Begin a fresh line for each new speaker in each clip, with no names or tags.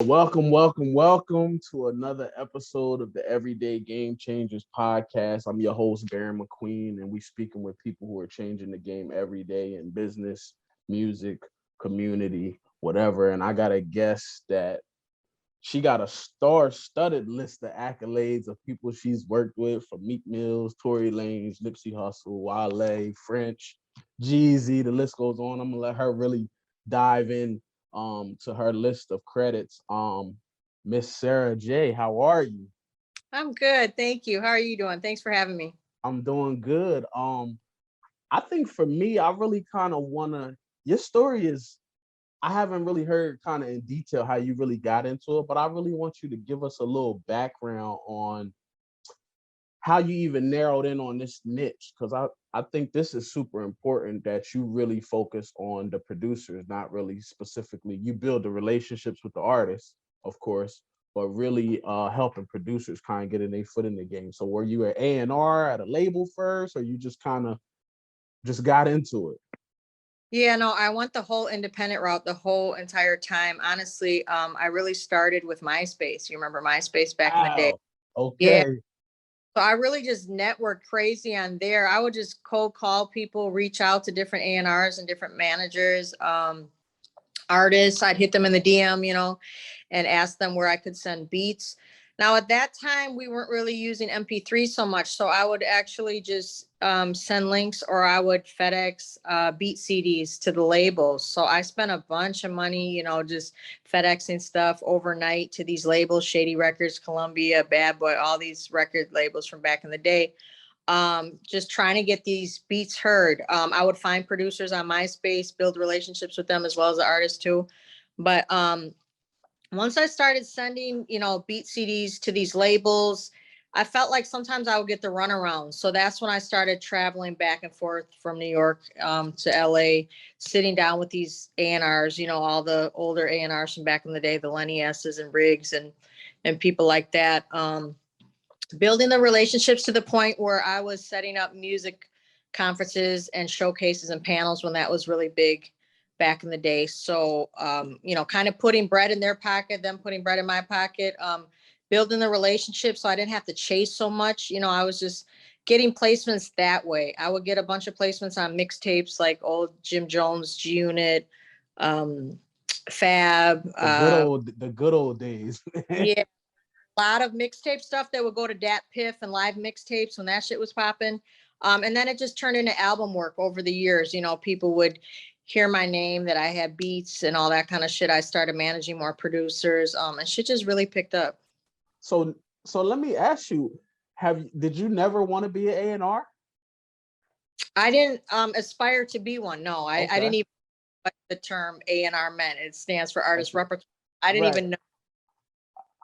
Welcome to another episode of the Everyday Game Changers podcast. I'm your host, Barion McQueen, and we speaking with people who are changing the game every day in business, music, community, whatever. And I got a guest that she got a star-studded list of accolades of people she's worked with, from Meek Mills, Tory Lanez, Nipsey Hussle, Wale, French, Jeezy. The list goes on. I'm gonna let her really dive in to her list of credits. Miss Sarah J, how are you?
I'm good. Thank you. How are you doing? Thanks for having me.
I'm doing good. I think for me, I really kind of wanna. Your story is. I haven't really heard kind of in detail how you really got into it, but I really want you to give us a little background on how you even narrowed in on this niche, because I think this is super important that you really focus on the producers, not really specifically. You build the relationships with the artists, of course, but really helping producers kind of getting their foot in the game. So were you at A&R at a label first, or you just kind of just got into it?
Yeah, no, I went the whole independent route the whole entire time. Honestly, I really started with MySpace. You remember MySpace back in the day?
Wow.
Yeah.
Okay.
So I really just networked crazy on there. I would just cold call people, reach out to different A&Rs and different managers, artists. I'd hit them in the DM, and ask them where I could send beats. Now, at that time, we weren't really using MP3 so much. So I would actually just send links, or I would FedEx beat CDs to the labels. So I spent a bunch of money, just FedExing stuff overnight to these labels: Shady Records, Columbia, Bad Boy, all these record labels from back in the day. Just trying to get these beats heard. I would find producers on MySpace, build relationships with them as well as the artists too. But once I started sending, beat CDs to these labels, I felt like sometimes I would get the runaround. So that's when I started traveling back and forth from New York to LA, sitting down with these A&Rs, all the older A&Rs from back in the day, the Lenny S's and Riggs and people like that. Building the relationships to the point where I was setting up music conferences and showcases and panels when that was really big back in the day. So, kind of putting bread in their pocket, them putting bread in my pocket, building the relationship so I didn't have to chase so much. I was just getting placements that way. I would get a bunch of placements on mixtapes like old Jim Jones, G Unit, Fab.
The good old days.
Yeah, lot of mixtape stuff that would go to Dat Piff and live mixtapes when that shit was popping. And then it just turned into album work over the years. People would hear my name, that I had beats and all that kind of shit. I started managing more producers, and shit just really picked up.
So so let me ask you, did you never want to be an A&R?
I didn't aspire to be one. No, I
Okay.
didn't even know what the term A&R meant. It stands for artist
Okay.
repertoire. I didn't
Right.
even know.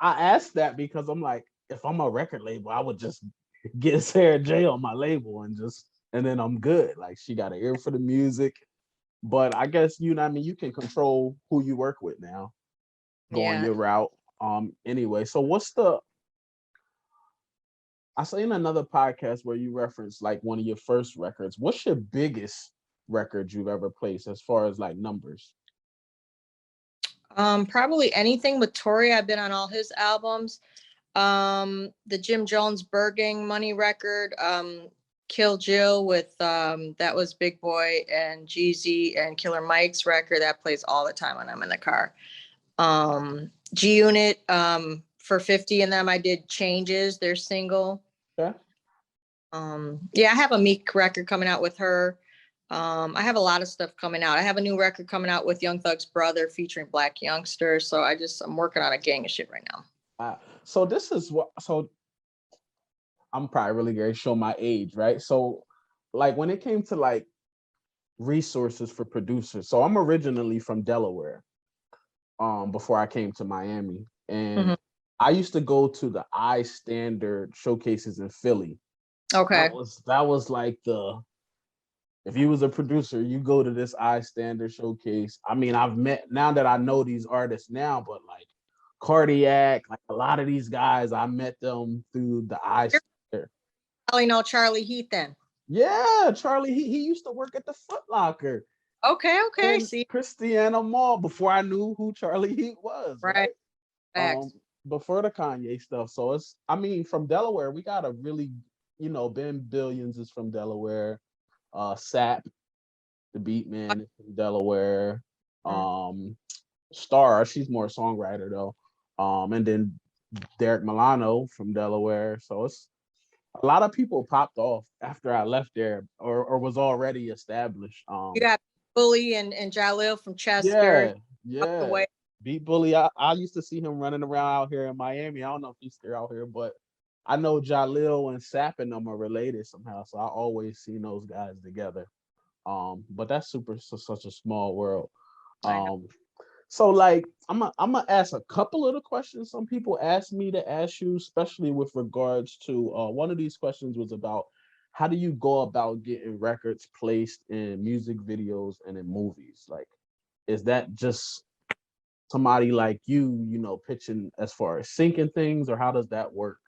I asked that because I'm like, if I'm a record label, I would just get Sarah J on my label and then I'm good. Like, she got an ear for the music. But I guess you can control who you work with now, going
Yeah.
your route. Anyway, so what's the I say in another podcast where you reference like one of your first records, what's your biggest record you've ever placed as far as like numbers?
Probably anything with Tory. I've been on all his albums. The Jim Jones Bergang Money record, Kill Jill with that was Big Boy and Jeezy and Killer Mike's record that plays all the time when I'm in the car. G Unit, for 50 and them I did Changes, their single.
Okay.
Yeah, I have a Meek record coming out with her. I have a lot of stuff coming out. I have a new record coming out with Young Thug's brother featuring Black Youngster. So I'm working on a gang of shit right now.
So this is what so I'm probably really gonna show my age, right? So like when it came to like resources for producers. So I'm originally from Delaware, before I came to Miami. And
Mhm.
I used to go to the I Standard showcases in Philly. That
Okay.
was that was like the if you was a producer, you go to this I Standard showcase. I mean, I've met now that I know these artists now, but like Cardiac, like a lot of these guys, I met them through the I
You're
Standard.
probably know Charlie Heath then.
Yeah, Charlie, he used to work at the Foot Locker
Okay, okay.
in
See,
Christiana Mall before I knew who Charlie Heat was,
right.
right? Um,
Facts.
before the Kanye stuff. So it's, I mean, from Delaware, we got a really, Ben Billions is from Delaware. Sap, the beat man, is from Delaware.
Mhm.
Um, Star, she's more a songwriter though. And then Derek Milano from Delaware. So it's a lot of people popped off after I left there, or was already established.
You got Bully and Jalil from Chester
Yeah,
up the
yeah.
way.
Beat Bully. I used to see him running around out here in Miami. I don't know if he's still out here, but I know Jalil and Sap and them are related somehow. So I always seen those guys together. But that's such a small world.
I know.
Um, so like I'm gonna ask a couple of the questions some people asked me to ask you, especially with regards to one of these questions was about how do you go about getting records placed in music videos and in movies? Like, is that just somebody like you, pitching as far as syncing things, or how does that work?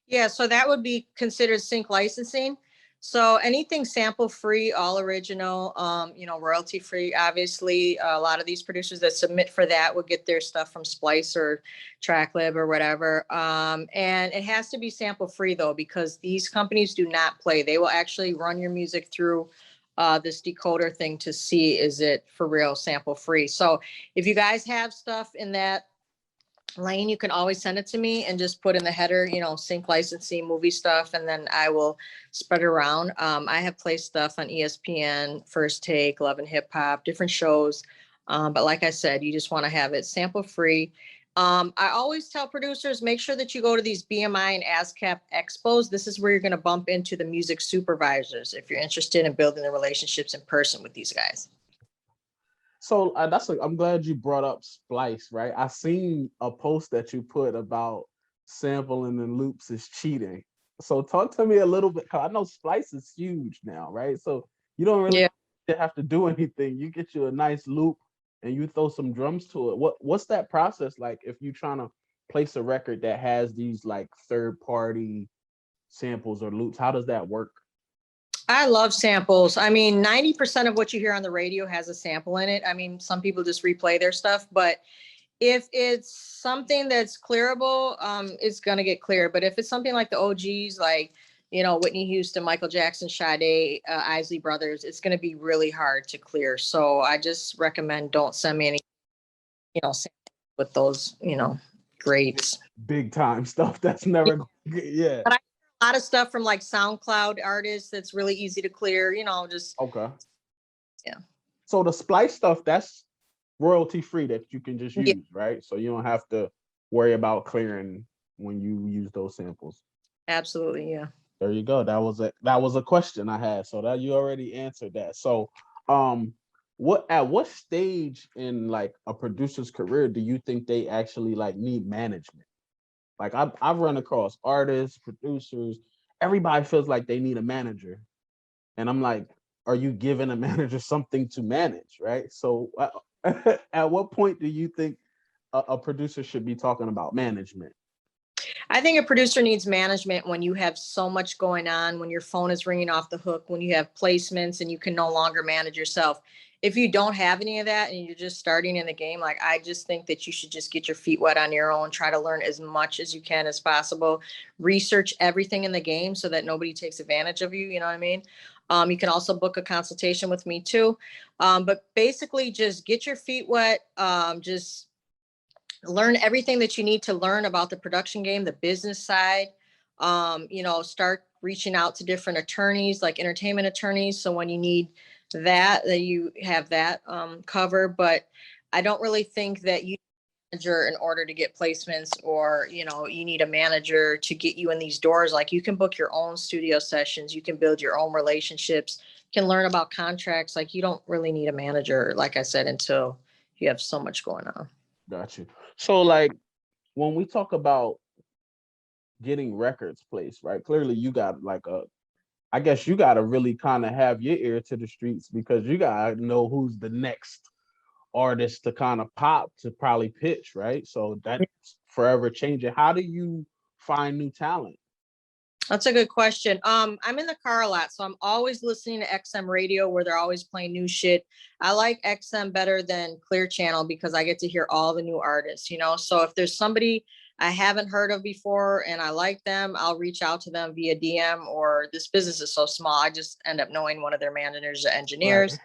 Yeah, so that would be considered sync licensing. So anything sample free, all original, royalty free. Obviously, a lot of these producers that submit for that would get their stuff from Splice or TrackLab or whatever. And it has to be sample free though, because these companies do not play. They will actually run your music through this decoder thing to see is it for real sample free. So if you guys have stuff in that lane, you can always send it to me and just put in the header, sync licensing, movie stuff, and then I will spread it around. I have placed stuff on ESPN, First Take, Love and Hip Hop, different shows. But like I said, you just want to have it sample free. I always tell producers, make sure that you go to these BMI and ASCAP expos. This is where you're going to bump into the music supervisors if you're interested in building the relationships in person with these guys.
So I'm glad you brought up Splice, right? I seen a post that you put about sampling and loops is cheating. So talk to me a little bit, 'cause I know Splice is huge now, right? So you don't really
Yeah.
have to do anything. You get you a nice loop and you throw some drums to it. What's that process like if you're trying to place a record that has these like third party samples or loops? How does that work?
I love samples. I mean, 90% of what you hear on the radio has a sample in it. I mean, some people just replay their stuff, but if it's something that's clearable, it's gonna get clear. But if it's something like the OGs, like Whitney Houston, Michael Jackson, Sade, Isley Brothers, it's gonna be really hard to clear. So I just recommend don't send me any, samples with those, grades.
Big time stuff that's never gonna get, yeah.
But I hear a lot of stuff from like SoundCloud artists that's really easy to clear. Just
Okay.
yeah.
So the Splice stuff, that's royalty free that you can just
Yeah,
use, right? So you don't have to worry about clearing when you use those samples.
absolutely. Yeah.
There you go. That was a question I had. So that you already answered that. So um what stage in like a producer's career do you think they actually like need management? Like I've run across artists, producers, everybody feels like they need a manager. And I'm like, are you giving a manager something to manage, right? So at what point do you think a producer should be talking about management?
I think a producer needs management when you have so much going on, when your phone is ringing off the hook, when you have placements and you can no longer manage yourself. If you don't have any of that and you're just starting in the game, like I just think that you should just get your feet wet on your own, try to learn as much as you can as possible, research everything in the game so that nobody takes advantage of you. You know what I mean? You can also book a consultation with me too. But basically, just get your feet wet. Just learn everything that you need to learn about the production game, the business side. Start reaching out to different attorneys, like entertainment attorneys. So when you need that you have that cover. But I don't really think that you manager in order to get placements, or you need a manager to get you in these doors. Like you can book your own studio sessions, you can build your own relationships, you can learn about contracts. Like you don't really need a manager, like I said, until you have so much going on.
Got you. So like when we talk about getting records placed, right? Clearly you got like I guess you got to really kind of have your ear to the streets because you got to know who's the next artist to kind of pop to probably pitch, right? So that's forever changing. How do you find new talent?
That's a good question. I'm in the car a lot, so I'm always listening to XM radio where they're always playing new shit. I like XM better than Clear Channel because I get to hear all the new artists, you know. So if there's somebody I haven't heard of before and I like them, I'll reach out to them via DM, or this business is so small, I just end up knowing one of their managers or
Right.
engineers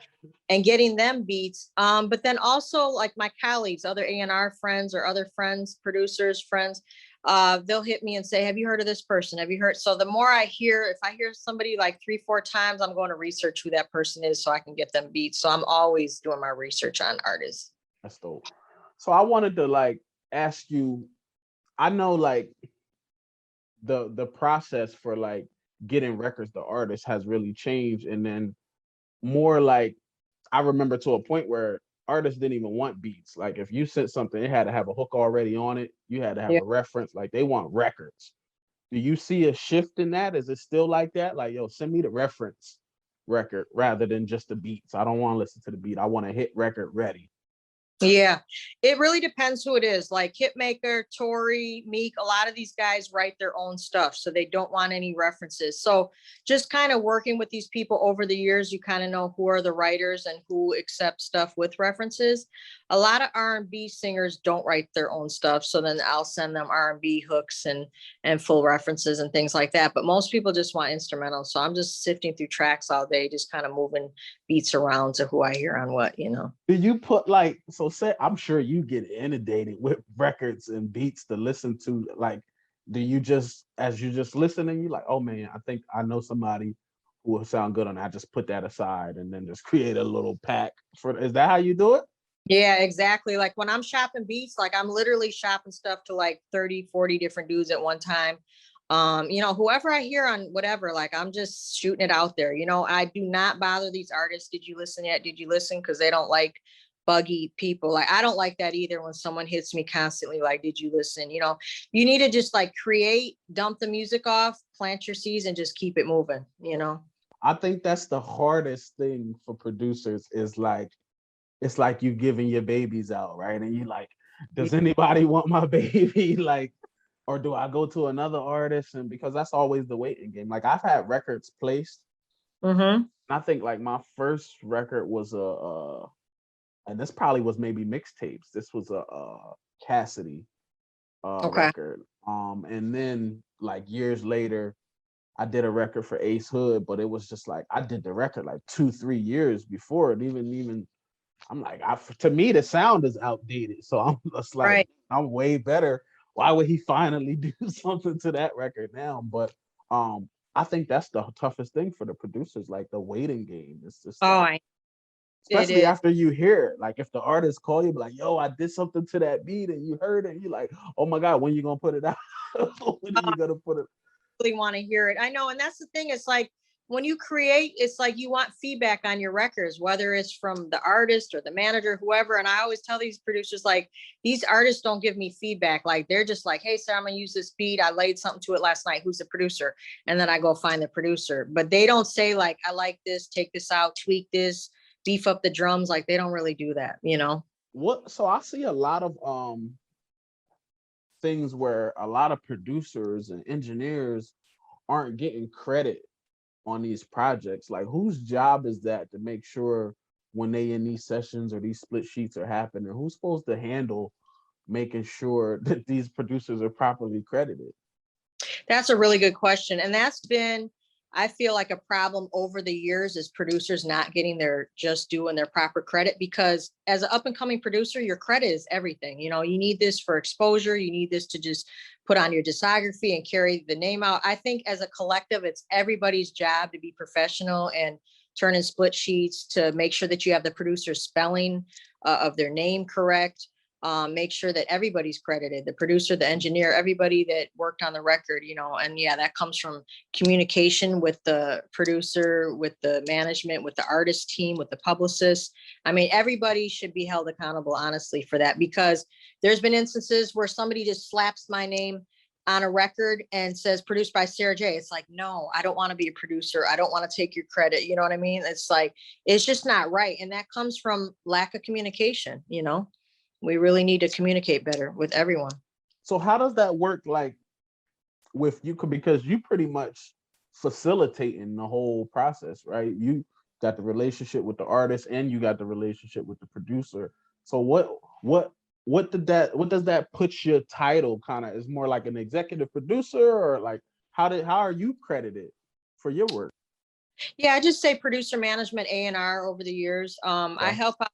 and getting them beats. But then also like my colleagues, other A&R friends or other friends, producers, friends, they'll hit me and say, have you heard of this person? Have you heard? So the more I hear, if I hear somebody like 3-4 times, I'm going to research who that person is so I can get them beats. So I'm always doing my research on artists.
That's dope. So I wanted to like ask you, I know like the process for like getting records to artists has really changed, and then more like I remember to a point where artists didn't even want beats. Like if you sent something, it had to have a hook already on it. You had to have
Yeah.
a reference. Like they want records. Do you see a shift in that? Is it still like that? Like, yo, send me the reference record rather than just the beats. I don't want to listen to the beat. I want a hit record ready.
Yeah, it really depends who it is. Like Hitmaker, Tory, Meek, a lot of these guys write their own stuff, so they don't want any references. So just kind of working with these people over the years, you kind of know who are the writers and who accept stuff with references. A lot of R&B singers don't write their own stuff, so then I'll send them R&B hooks and full references and things like that. But most people just want instrumentals, so I'm just sifting through tracks all day, just kind of moving beats around to who I hear on what, you know.
Do you put like so say I'm sure you get inundated with records and beats to listen to, like do you just as you just listen and you like, oh man, I think I know somebody who will sound good on that. I just put that aside and then just create a little pack for, is that how you do it?
Yeah, exactly. Like when I'm shopping beats, like I'm literally shopping stuff to like 30, 40 different dudes at one time. You know, whoever I hear on whatever, like I'm just shooting it out there. You know, I do not bother these artists. Did you listen yet? Did you listen? Because they don't like buggy people. Like I don't like that either when someone hits me constantly, like, did you listen? You know, you need to just like create, dump the music off, plant your seeds, and just keep it moving, you know?
I think that's the hardest thing for producers is like it's like you giving your babies out, right? And you like, does anybody want my baby? Like, or do I go to another artist? And because that's always the waiting game. Like I've had records placed.
Mm-hmm.
I think like my first record was and this probably was maybe mixtapes. This was a Cassidy
Okay.
record. And then like years later, I did a record for Ace Hood, but it was just like I did the record like 2-3 years before it even I'm like, to me, the sound is outdated. So I'm just like,
Right.
I'm way better. Why would he finally do something to that record now? But I think that's the toughest thing for the producers, like the waiting game. It's just
Oh,
like,
it
especially
is.
after you hear it. Like if the artist call you, be like, yo, I did something to that beat and you heard it, and you're like, oh my God, when you gonna put it out? When are you gonna put it?
Really want to hear it. I know. And that's the thing. It's like when you create, it's like you want feedback on your records, whether it's from the artist or the manager, whoever. And I always tell these producers, like, these artists don't give me feedback. Like, they're just like, hey, sir, I'm going to use this beat. I laid something to it last night. Who's the producer? And then I go find the producer. But they don't say, like, I like this, take this out, tweak this, beef up the drums. Like, they don't really do that, you know?
What so I see a lot of things where a lot of producers and engineers aren't getting credit on these projects. Like whose job is that to make sure when they in these sessions or these split sheets are happening, who's supposed to handle making sure that these producers are properly credited?
That's a really good question. And that's been, I feel like a problem over the years is producers not getting their just due and their proper credit, because as an up and coming producer, your credit is everything. You know, you need this for exposure. You need this to just put on your discography and carry the name out. I think as a collective, it's everybody's job to be professional and turn in split sheets to make sure that you have the producer spelling of their name correct. Make sure that everybody's credited, the producer, the engineer, everybody that worked on the record, you know. And yeah, that comes from communication with the producer, with the management, with the artist team, with the publicist. I mean, everybody should be held accountable, honestly, for that, because there's been instances where somebody just slaps my name on a record and says produced by Sarah J. It's like, no, I don't want to be a producer. I don't want to take your credit. You know what I mean? It's like, it's just not right. And that comes from lack of communication, you know. We really need to communicate better with everyone.
So how does that work? Like with you because you pretty much facilitating the whole process, right? You got the relationship with the artist and you got the relationship with the producer. So what does that put your title kind of is more like an executive producer or like how are you credited for your work?
Yeah, I just say producer management, A&R over the years. I
Okay.
help out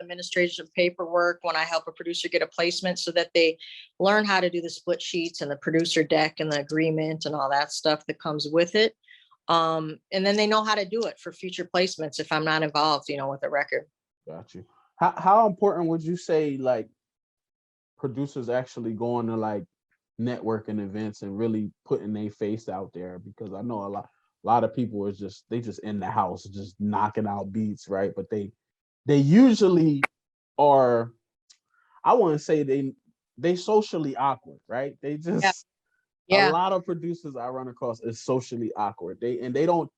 administrative paperwork when I help a producer get a placement so that they learn how to do the split sheets and the producer deck and the agreement and all that stuff that comes with it. And then they know how to do it for future placements if I'm not involved, with a record.
Got you. How important would you say like producers actually going to like networking events and really putting their face out there? Because I know a lot of people is just they just in the house just knocking out beats, right? But they usually are, I wouldn't say they socially awkward, right? They
Yeah.
just a
Yeah.
lot of producers I run across is socially awkward. They don't,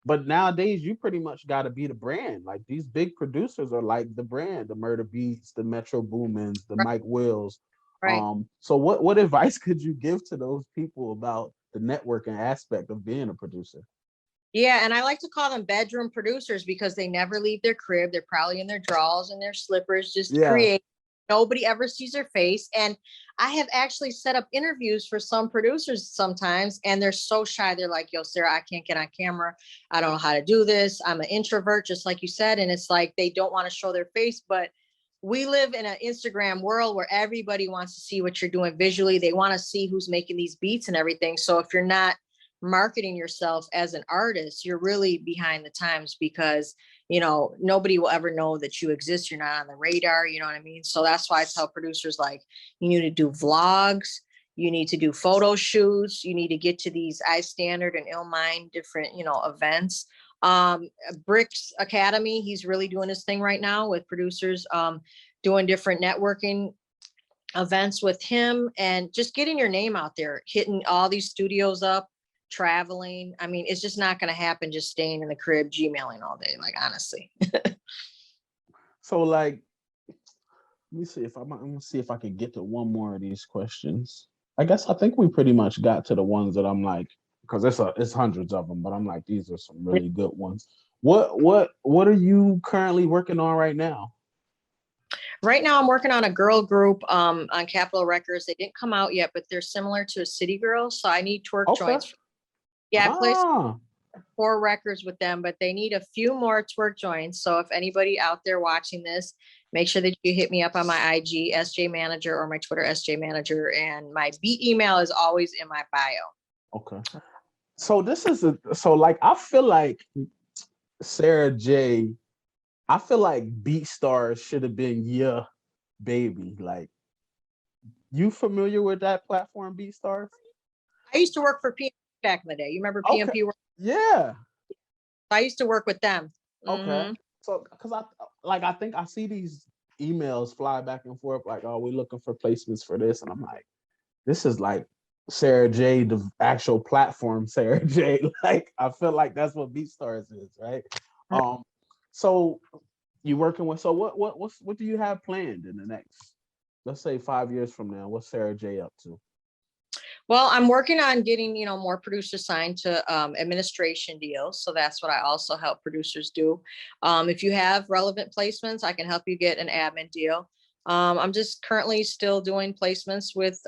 but nowadays you pretty much got to be the brand. Like these big producers are like the brand, the Murder Beats, the Metro Boomins, the
Right.
Mike Wills.
Right.
So what advice could you give to those people about the networking aspect of being a producer?
Yeah, and I like to call them bedroom producers because they never leave their crib. They're probably in their drawers and their slippers, just
Yeah.
create. Nobody ever sees their face. And I have actually set up interviews for some producers sometimes, and they're so shy. They're like, yo, Sarah, I can't get on camera. I don't know how to do this. I'm an introvert, just like you said. And it's like they don't want to show their face, but we live in an Instagram world where everybody wants to see what you're doing visually. They want to see who's making these beats and everything. So if you're not marketing yourself as an artist, you're really behind the times because nobody will ever know that you exist. You're not on the radar, you know what I mean? So that's why I tell producers, like, you need to do vlogs, you need to do photo shoots, you need to get to these iStandard and Illmind different events. Bricks Academy, he's really doing his thing right now with producers, doing different networking events with him and just getting your name out there, hitting all these studios up, traveling. I mean, it's just not going to happen just staying in the crib Gmailing all day, like, honestly.
So like, let me see if I'm gonna see if I can get to one more of these questions. I think we pretty much got to the ones that I'm like, because it's hundreds of them, but I'm like, these are some really good ones. What are you currently working on right now?
Right now I'm working on a girl group on Capitol Records. They didn't come out yet, but they're similar to a City Girl. So I need twerk
Okay.
joints. Yeah, I placed
Ah,
4 records with them, but they need a few more twerk joints. So if anybody out there watching this, make sure that you hit me up on my IG SJ Manager or my Twitter SJ Manager, and my beat email is always in my bio.
okay. So this is so like I feel like Sarah J. I feel like BeatStars should have been yeah, baby. Like, you familiar with that platform, BeatStars?
I used to work for PMP back in the day. You remember
Okay.
PMP?
Yeah.
I used to work with them.
Okay.
Mm-hmm.
So, because I think I see these emails fly back and forth, like, oh, we're looking for placements for this, and I'm like, this is like Sarah J, the actual platform, Sarah J. Like, I feel like that's what BeatStars is, right? Um, so you working with? So what do you have planned in the next, let's say 5 years from now? What's Sarah J up to?
Well, I'm working on getting, more producers signed to administration deals. So that's what I also help producers do. If you have relevant placements, I can help you get an admin deal. I'm just currently still doing placements with,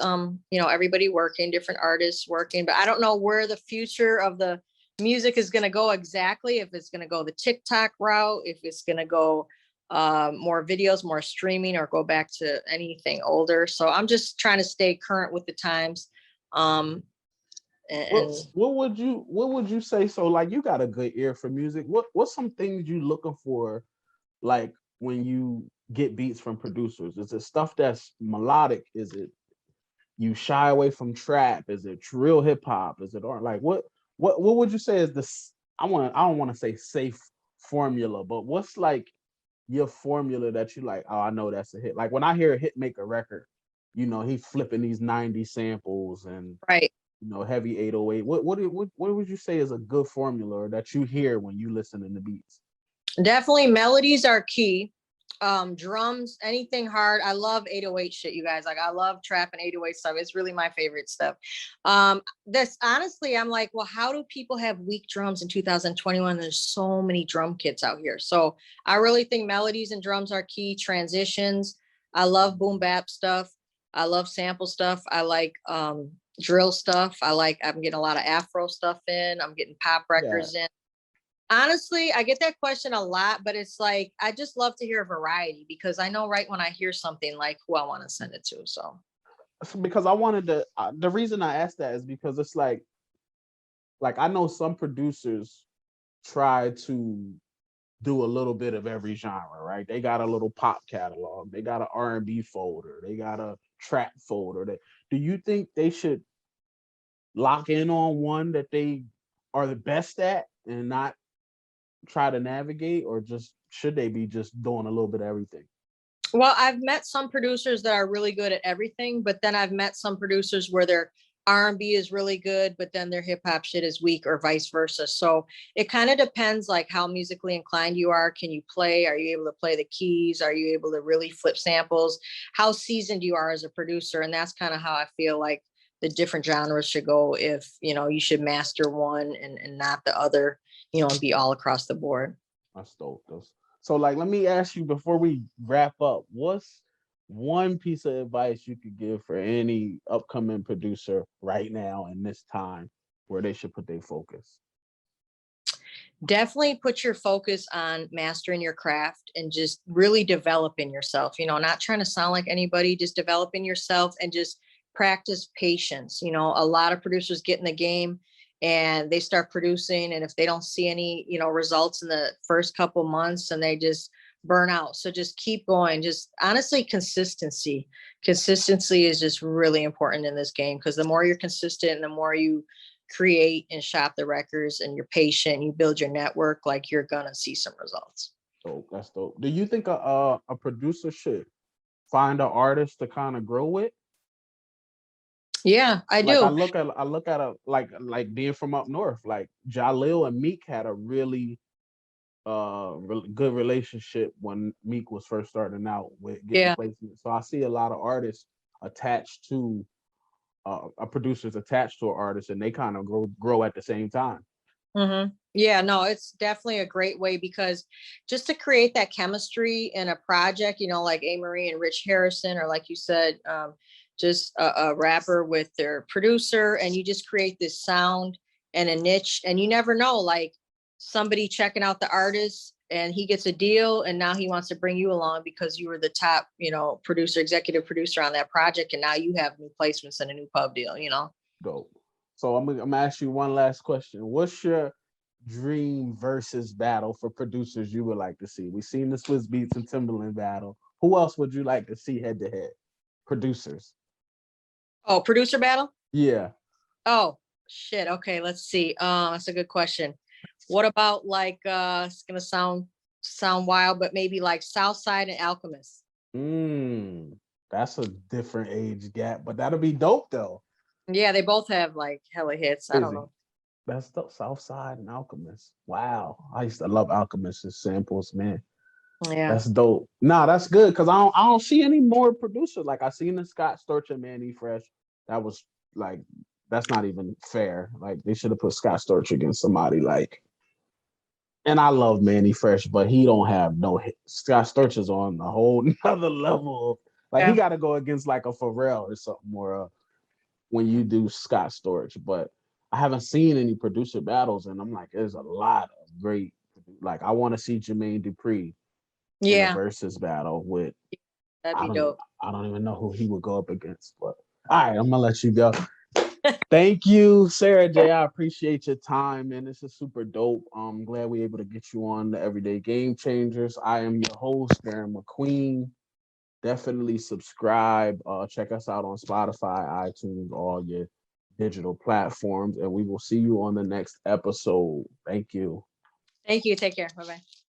everybody working, different artists working, but I don't know where the future of the music is going to go exactly. If it's going to go the TikTok route, if it's going to go more videos, more streaming, or go back to anything older. So I'm just trying to stay current with the times. Um, and
What would you say? So like you got a good ear for music. What's some things you looking for, like when you get beats from producers? Is it stuff that's melodic? Is it you shy away from trap? Is it real hip hop? Is it or like what would you say is this? I don't want to say safe formula, but what's like your formula that you like? Oh, I know that's a hit. Like when I hear a hit make a record, he's flipping these 90 samples and
right.
heavy 808. What would you say is a good formula or that you hear when you listen to the beats?
Definitely melodies are key. Drums, anything hard. I love 808 shit, you guys. Like I love trap and 808 stuff. It's really my favorite stuff. This honestly, I'm like, well, how do people have weak drums in 2021? There's so many drum kits out here. So I really think melodies and drums are key. Transitions. I love boom bap stuff. I love sample stuff. I like drill stuff. I'm getting a lot of Afro stuff in. I'm getting pop
Yeah.
records in. Honestly, I get that question a lot, but it's like I just love to hear a variety because I know right when I hear something like who I want to send it to. So
Because I wanted to. The reason I asked that is because it's like I know some producers try to do a little bit of every genre, right? They got a little pop catalog, they got an R&B folder, they got a trap folder. Do you think they should lock in on one that they are the best at and not try to navigate, or just should they be just doing a little bit of everything?
well, I've met some producers that are really good at everything, but then I've met some producers where their R&B is really good, but then their hip hop shit is weak or vice versa. So it kind of depends like how musically inclined you are. Can you play? Are you able to play the keys? Are you able to really flip samples? How seasoned you are as a producer. And that's kind of how I feel like the different genres should go if, you should master one and not the other, and be all across the board.
That's dope. So, like, let me ask you before we wrap up, what's one piece of advice you could give for any upcoming producer right now in this time where they should put their focus?
Definitely put your focus on mastering your craft and just really developing yourself, not trying to sound like anybody, just developing yourself and just practice patience. A lot of producers get in the game and they start producing. And if they don't see any, results in the first couple months and they just burn out. So just keep going. Just honestly, consistency. Consistency is just really important in this game because the more you're consistent and the more you create and shop the records and you're patient, you build your network, like you're gonna see some results.
Dope. That's dope. Do you think a producer should find an artist to kind of grow with?
Yeah, I
Like
do.
I look at a like being from up north, like Jalil and Meek had a really good relationship when Meek was first starting out with getting
Yeah.
placement. So I see a lot of artists attached to a producer's attached to an artist, and they kind of grow at the same time.
Yeah, no, it's definitely a great way because just to create that chemistry in a project, like A. Marie and Rich Harrison, or like you said, just a rapper with their producer, and you just create this sound and a niche, and you never know, like somebody checking out the artist and he gets a deal, and now he wants to bring you along because you were the top, producer, executive producer on that project, and now you have new placements and a new pub deal.
Dope. So I'm gonna ask you one last question. What's your dream versus battle for producers you would like to see? We've seen the Swiss Beats and Timberland battle. Who else would you like to see head to head? Producers.
Oh, producer battle.
Yeah.
Oh, shit. Okay, let's see. That's a good question. What about like it's gonna sound wild, but maybe like Southside and Alchemist.
That's a different age gap, but that'll be dope though.
Yeah, they both have like hella hits. I don't
Crazy.
know.
That's the Southside and Alchemist. Wow. I used to love Alchemist's samples, man.
Yeah.
That's dope. Nah, that's good because I don't see any more producers. Like I seen the Scott Storch and Manny Fresh. That was like that's not even fair. Like they should have put Scott Storch against somebody like. And I love Manny Fresh, but he don't have no hit. Scott Storch is on a whole nother level. Like he
Yeah.
got to go against like a Pharrell or something more when you do Scott Storch. But I haven't seen any producer battles, and I'm like, there's a lot of great. Like I want to see Jermaine Dupri in a
Yeah,
versus battle with
that'd
I
be
don't
dope.
I don't even know who he would go up against. But all right, I'm gonna let you go. Thank you, Sarah J. I appreciate your time, man. This is super dope. I'm glad we're able to get you on the Everyday Game Changers. I am your host, Darren McQueen. Definitely subscribe. Check us out on Spotify, iTunes, all your digital platforms, and we will see you on the next episode. Thank you.
Thank you. Take care. Bye bye.